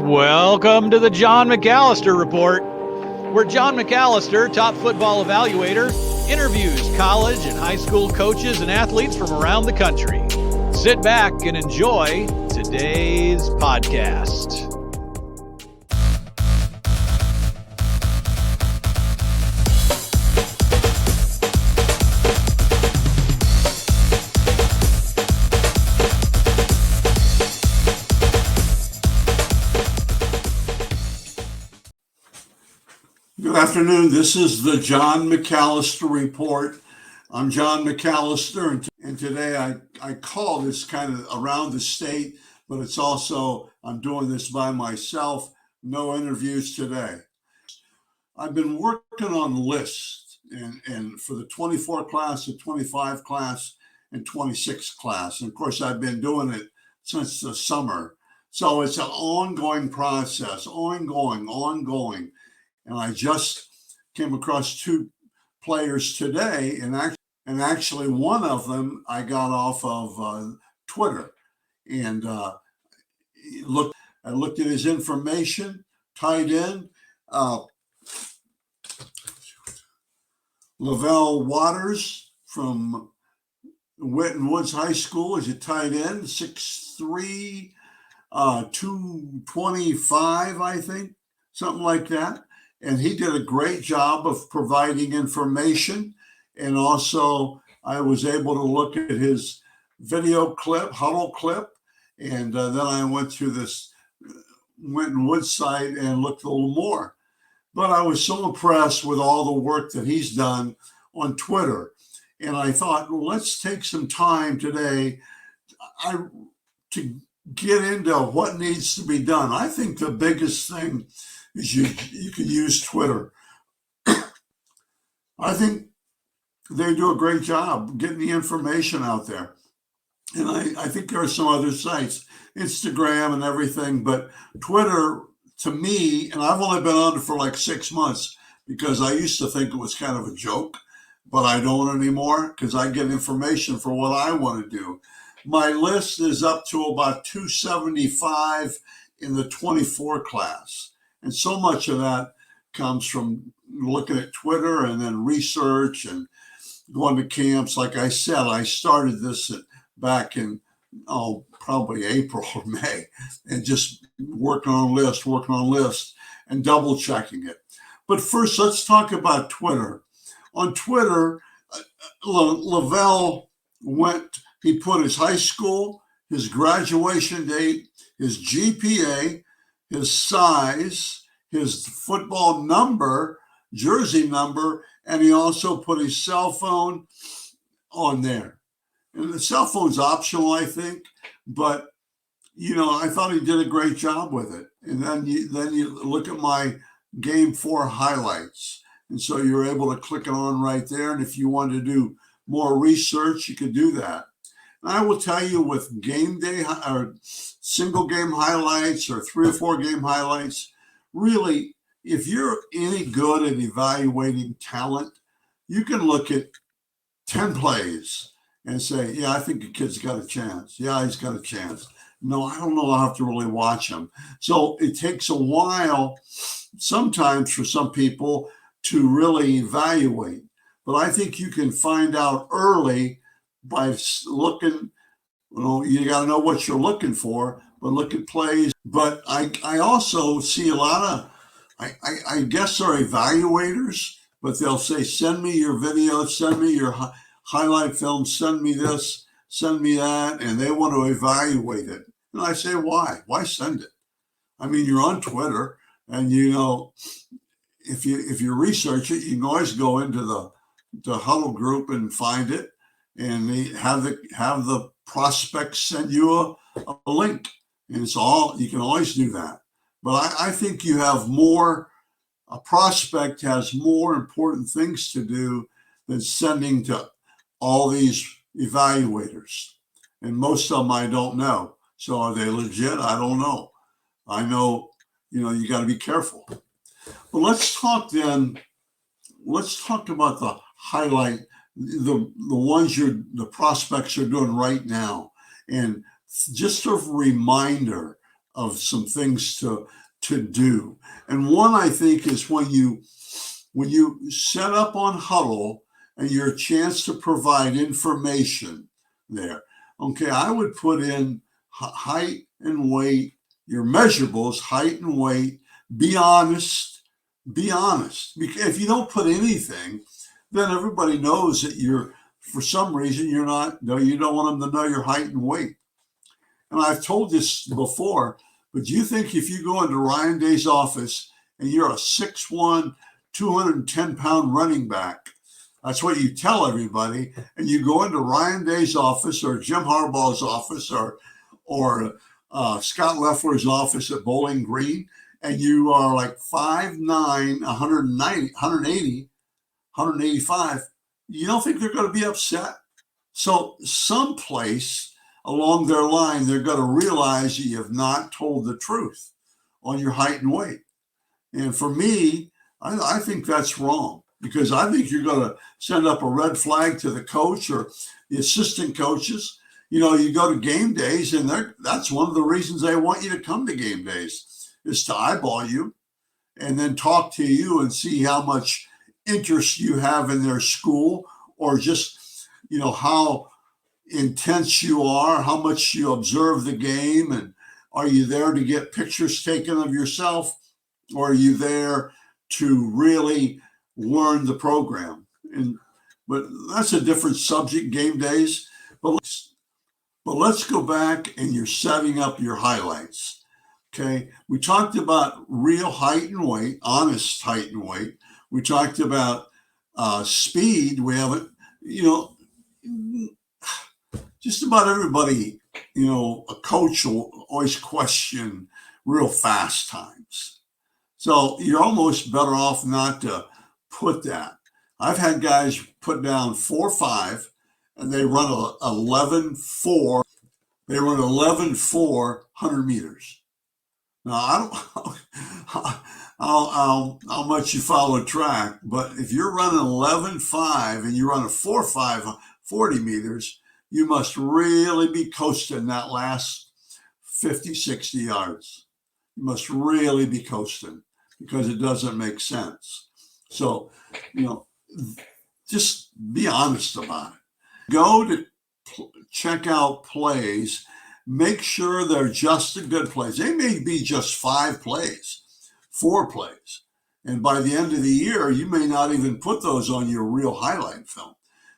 Welcome to the John McAllister Report, where John McAllister, top football evaluator, interviews college and high school coaches and athletes from around the country. Sit back and enjoy today's podcast. Good afternoon. This is the John McAllister Report. I'm John McAllister, and today I call this kind of around the state, but it's also, I'm doing this by myself, no interviews today. I've been working on lists and for the 24 class, the 25 class, and 26 class. And of course, I've been doing it since the summer. So it's an ongoing process, ongoing. And I just came across two players today, and actually one of them I got off of Twitter, and I looked at his information, tight end, Lavelle Waters from Winton Woods High School is a tight end, 6'3", 225, I think, something like that. And he did a great job of providing information. And also, I was able to look at his video clip, HUDL clip. And then I went to this Winton Woods site and looked a little more. But I was so impressed with all the work that he's done on Twitter. And I thought, well, let's take some time today to get into what needs to be done. I think the biggest thing is you can use Twitter. I think they do a great job getting the information out there. And I think there are some other sites, Instagram and everything, but Twitter, to me, and I've only been on it for like 6 months because I used to think it was kind of a joke, but I don't anymore because I get information for what I want to do. My list is up to about 275 in the 24 class. And so much of that comes from looking at Twitter and then research and going to camps. Like I said, I started this back in, probably April or May, and just working on lists and double checking it. But first, let's talk about Twitter. On Twitter, Lavelle he put his high school, his graduation date, his GPA, his size, his football number, jersey number, and he also put his cell phone on there. And the cell phone's optional, I think, but I thought he did a great job with it. And then you look at my Game 4 highlights, and so you're able to click it on right there. And if you want to do more research, you could do that. And I will tell you, with game day or single game highlights or 3 or 4 game highlights, really, if you're any good at evaluating talent, you can look at 10 plays and say, yeah, I think the kid's got a chance. Yeah, he's got a chance. No, I don't know. I'll have to really watch him. So it takes a while sometimes for some people to really evaluate. But I think you can find out early by looking. You got to know what you're looking for, but look at plays. But I also see a lot of, I guess they're evaluators, but they'll say, send me your video, send me your highlight film, send me this, send me that, and they want to evaluate it. And I say, why? Why send it? I mean, you're on Twitter, and if you research it, you can always go into the HUDL group and find it, and they have the prospects send you a link, and it's all, you can always do that. But I think you have a prospect has more important things to do than sending to all these evaluators. And most of them I don't know. So are they legit? I don't know. I know, you got to be careful. But let's talk about the highlight, the ones the prospects are doing right now. And just a reminder, of some things to do. And one, I think, is when you set up on HUDL and your chance to provide information there. Okay, I would put in height and weight, your measurables, height and weight. Be honest. Be honest. Because if you don't put anything, then everybody knows that for some reason, you don't want them to know your height and weight. And I've told this before, but do you think if you go into Ryan Day's office and you're a 6'1", 210-pound running back, that's what you tell everybody, and you go into Ryan Day's office or Jim Harbaugh's office or Scott Loeffler's office at Bowling Green, and you are like 5'9", 180, 185, you don't think they're going to be upset? So someplace along their line, they're going to realize that you have not told the truth on your height and weight. And for me, I think that's wrong, because I think you're going to send up a red flag to the coach or the assistant coaches. You go to game days, and that's one of the reasons they want you to come to game days, is to eyeball you and then talk to you and see how much interest you have in their school, or just, how intense you are, how much you observe the game, and are you there to get pictures taken of yourself, or are you there to really learn the program? But that's a different subject, game days. But let's go back, and you're setting up your highlights. Okay, we talked about real height and weight, honest height and weight. We talked about speed. We haven't, just about everybody, a coach will always question real fast times. So you're almost better off not to put that. I've had guys put down 4.5 and they run 11.4. They run 11.4 100 meters. Now, I don't how much you follow track, but if you're running 11.5 and you run a 4.5 40 meters, you must really be coasting that last 50, 60 yards. You must really be coasting, because it doesn't make sense. So, just be honest about it. Go to check out plays. Make sure they're just the good plays. They may be just 5 plays, 4 plays. And by the end of the year, you may not even put those on your real highlight film,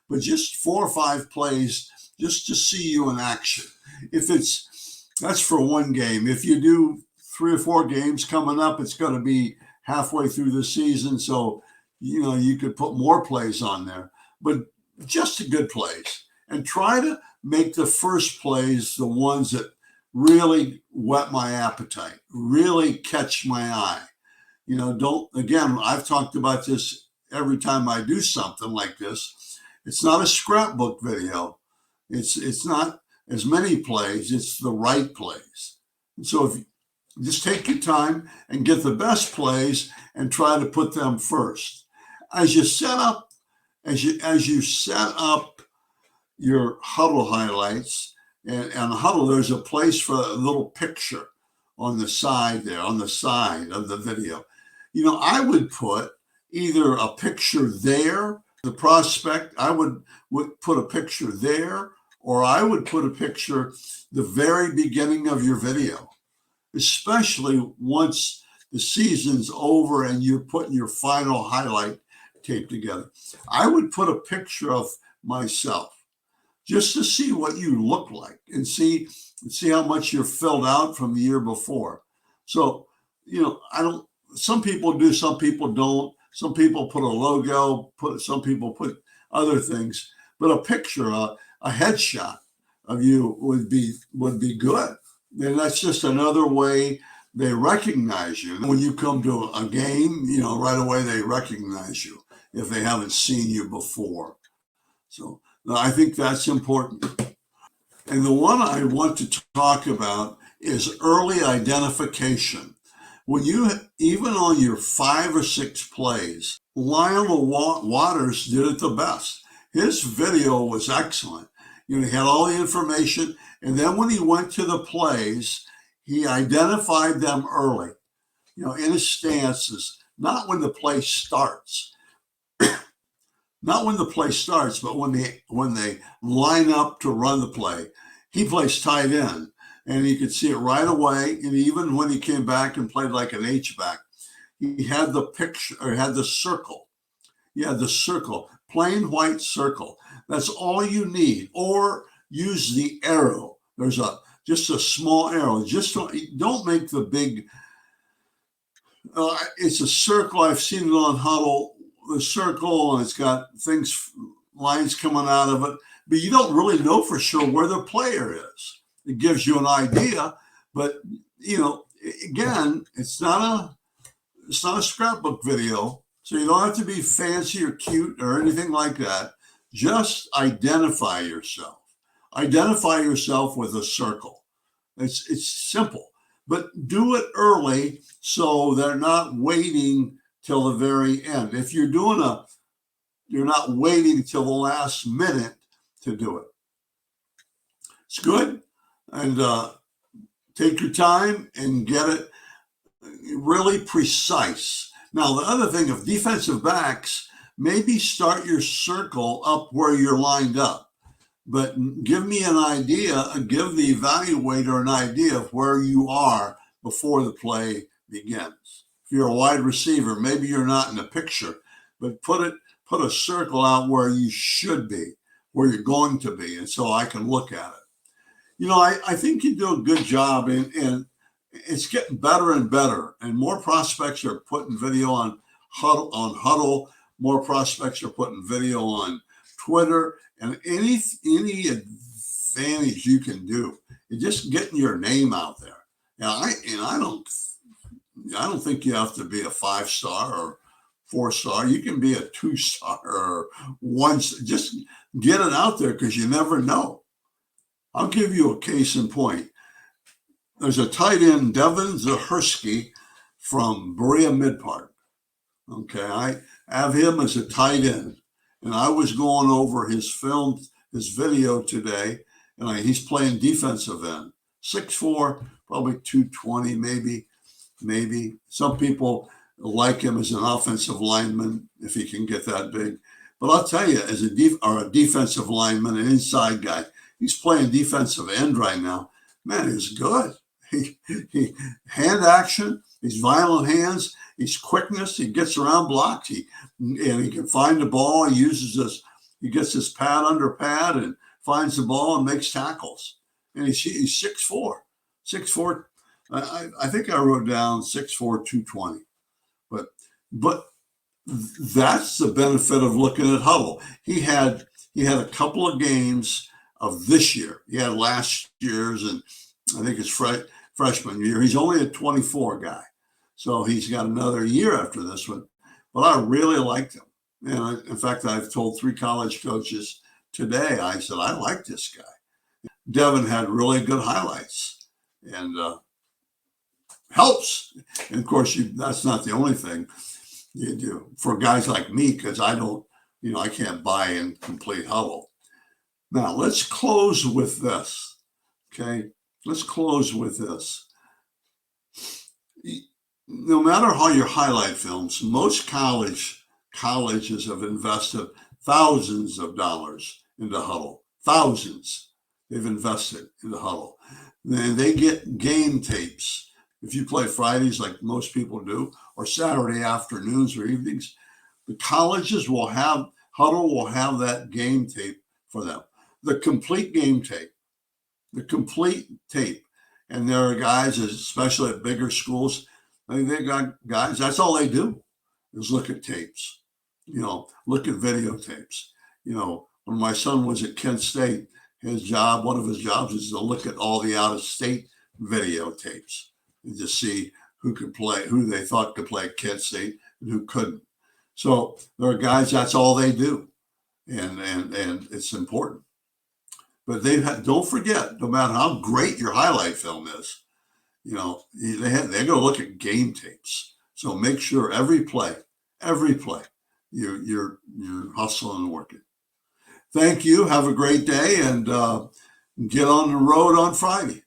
but just 4 or 5 plays just to see you in action. That's for one game. If you do 3 or 4 games coming up, it's going to be halfway through the season. So, you could put more plays on there, but just the good plays, and try to make the first plays the ones that really whet my appetite, really catch my eye. Again, I've talked about this every time I do something like this. It's not a scrapbook video. It's not as many plays, it's the right plays. And so if you just take your time and get the best plays and try to put them first. As you set up your HUDL highlights, and on HUDL, there's a place for a little picture on the side there, on the side of the video. I would put either a picture there, the prospect, I would put a picture there, or I would put a picture the very beginning of your video, especially once the season's over and you're putting your final highlight tape together. I would put a picture of myself just to see what you look like and see how much you're filled out from the year before. So, some people do, some people don't. Some people put a logo, some people put other things, but a picture, a headshot of you would be good. And that's just another way they recognize you. When you come to a game, right away they recognize you if they haven't seen you before. So I think that's important. And the one I want to talk about is early identification. When even on your 5 or 6 plays, Lionel Waters did it the best. His video was excellent. He had all the information. And then when he went to the plays, He identified them early, in his stances, not when the play starts, not when the play starts, but when they line up to run the play. He plays tight end, and you could see it right away. And even when he came back and played like an H-back, he had the picture, or had the circle. Yeah, the circle, plain white circle. That's all you need. Or use the arrow. There's just a small arrow. Just don't make the big. It's a circle. I've seen it on HUDL. The circle, and it's got lines coming out of it, but you don't really know for sure where the player is. It gives you an idea, but again, it's not a scrapbook video, so you don't have to be fancy or cute or anything like that. Just identify yourself. Identify yourself with a circle. It's simple, but do it early so they're not waiting till the very end. If you're you're not waiting till the last minute to do it. It's good. And take your time and get it really precise. Now, the other thing, of defensive backs, maybe start your circle up where you're lined up, but give me an idea, give the evaluator an idea of where you are before the play begins. If you're a wide receiver, maybe you're not in the picture, but put a circle out where you should be, where you're going to be, and so I can look at it. I think you do a good job, and it's getting better and better, and more prospects are putting video on HUDL. More prospects are putting video on Twitter, and any advantage you can do is just getting your name out there. Now, I don't think you have to be a 5-star or 4-star. You can be a 2-star or 1. Just get it out there, because you never know. I'll give you a case in point. There's a tight end, Devin Zahersky from Berea Mid-Park. Okay, I have him as a tight end, and I was going over his video today, and he's playing defensive end, 6'4", probably 220, maybe. Some people like him as an offensive lineman if he can get that big. But I'll tell you, as a defensive lineman, an inside guy, he's playing defensive end right now. Man, he's good. He hand action, he's violent hands, he's quickness, he gets around blocks, and he can find the ball. He gets his pad under pad and finds the ball and makes tackles. And he's 6'4". I think I wrote down 6'4", 220. But that's the benefit of looking at HUDL. He had a couple of games of this year. He had last year's, and I think it's freshman year. He's only a 24 guy, so he's got another year after this one. But I really liked him, and in fact, I've told 3 college coaches today. I said I like this guy. Devin had really good highlights, and helps. And of course, that's not the only thing you do for guys like me, because I can't buy in complete HUDL. Now, let's close with this. Okay, let's close with this. No matter how your highlight films, most colleges have invested thousands of dollars into HUDL. Thousands they've invested into HUDL. And they get game tapes. If you play Fridays like most people do, or Saturday afternoons or evenings, the colleges HUDL will have that game tape for them. The complete game tape. The complete tape. And there are guys, especially at bigger schools, they got guys, that's all they do is look at tapes, look at videotapes. When my son was at Kent State, one of his jobs is to look at all the out-of-state videotapes and to see who they thought could play at Kent State and who couldn't. So there are guys, that's all they do. And it's important. But don't forget, no matter how great your highlight film is, they're going to look at game tapes. So make sure every play, you're hustling and working. Thank you. Have a great day, and get on the road on Friday.